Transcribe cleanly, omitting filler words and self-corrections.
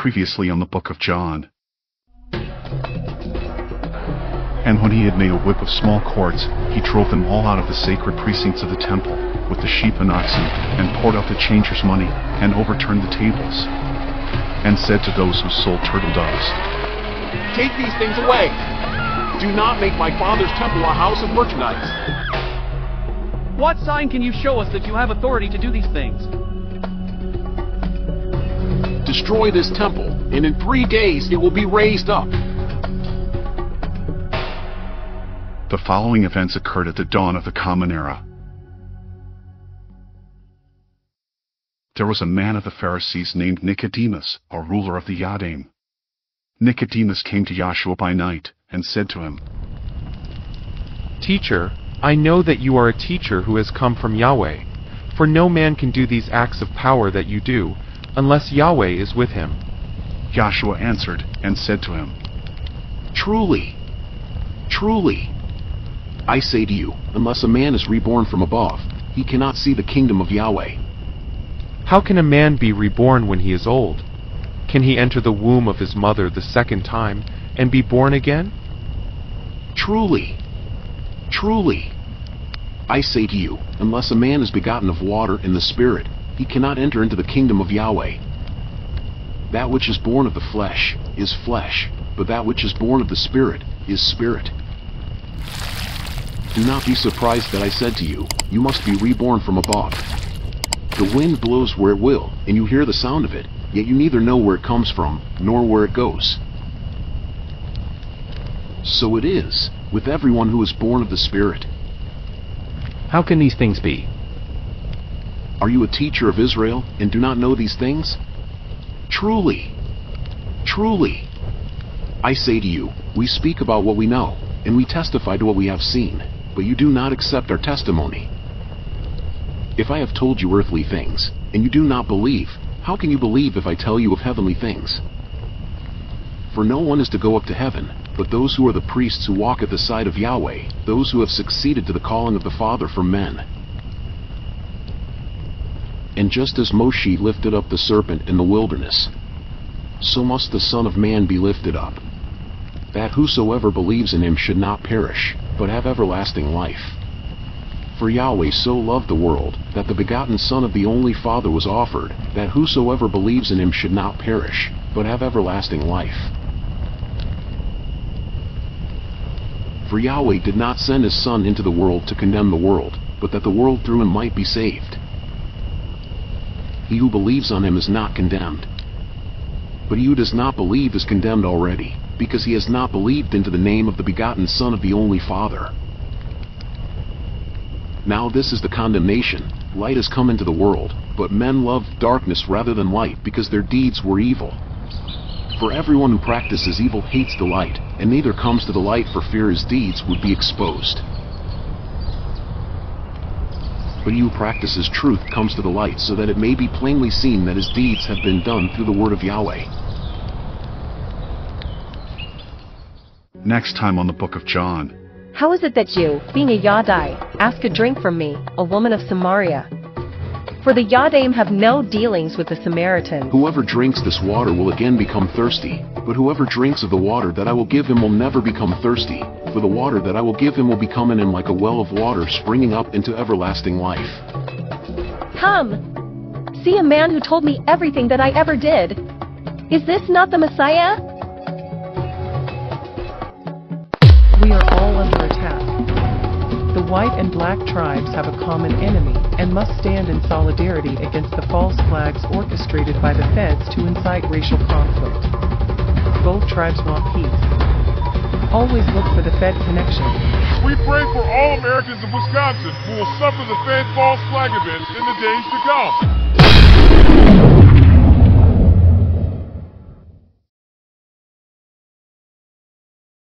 Previously on the book of John. And when he had made a whip of small cords, he drove them all out of the sacred precincts of the temple, with the sheep and oxen, and poured out the changers' money, and overturned the tables, and said to those who sold turtle doves, "Take these things away! Do not make my Father's temple a house of merchandise." What sign can you show us that you have authority to do these things? Destroy this temple, and in 3 days it will be raised up. The following events occurred at the dawn of the Common Era. There was a man of the Pharisees named Nicodemus, a ruler of the Yahdaim. Nicodemus came to Yahshua by night, and said to him, "Teacher, I know that you are a teacher who has come from Yahweh, for no man can do these acts of power that you do, unless Yahweh is with him." Yahshua answered, and said to him, Truly, truly, I say to you, unless a man is reborn from above, he cannot see the kingdom of Yahweh. How can a man be reborn when he is old? Can he enter the womb of his mother the second time, and be born again? Truly, truly, I say to you, unless a man is begotten of water and the Spirit, he cannot enter into the kingdom of Yahweh. That which is born of the flesh is flesh, but that which is born of the Spirit is spirit. Do not be surprised that I said to you, you must be reborn from above. The wind blows where it will, and you hear the sound of it, yet you neither know where it comes from, nor where it goes. So it is with everyone who is born of the Spirit. How can these things be? Are you a teacher of Israel, and do not know these things? Truly, truly, I say to you, we speak about what we know, and we testify to what we have seen, but you do not accept our testimony. If I have told you earthly things, and you do not believe, how can you believe if I tell you of heavenly things? For no one is to go up to heaven, but those who are the priests who walk at the side of Yahweh, those who have succeeded to the calling of the Father from men. And just as Moshe lifted up the serpent in the wilderness, so must the Son of Man be lifted up, that whosoever believes in him should not perish, but have everlasting life. For Yahweh so loved the world, that the begotten Son of the only Father was offered, that whosoever believes in him should not perish, but have everlasting life. For Yahweh did not send his Son into the world to condemn the world, but that the world through him might be saved. He who believes on him is not condemned. But he who does not believe is condemned already, because he has not believed into the name of the begotten Son of the only Father. Now this is the condemnation: light has come into the world, but men loved darkness rather than light, because their deeds were evil. For everyone who practices evil hates the light, and neither comes to the light for fear his deeds would be exposed. But he who practices truth comes to the light, so that it may be plainly seen that his deeds have been done through the word of Yahweh. Next time on the book of John. How is it that you, being a Yahdaim, ask a drink from me, a woman of Samaria? For the Yahdaim have no dealings with the Samaritans. Whoever drinks this water will again become thirsty, but whoever drinks of the water that I will give him will never become thirsty, for the water that I will give him will become in him like a well of water springing up into everlasting life. Come! See a man who told me everything that I ever did. Is this not the Messiah? We are all under attack. The white and black tribes have a common enemy and must stand in solidarity against the false flags orchestrated by the feds to incite racial conflict. Both tribes want peace. Always look for the Fed connection. We pray for all Americans of Wisconsin who will suffer the Fed false flag events in the days to come.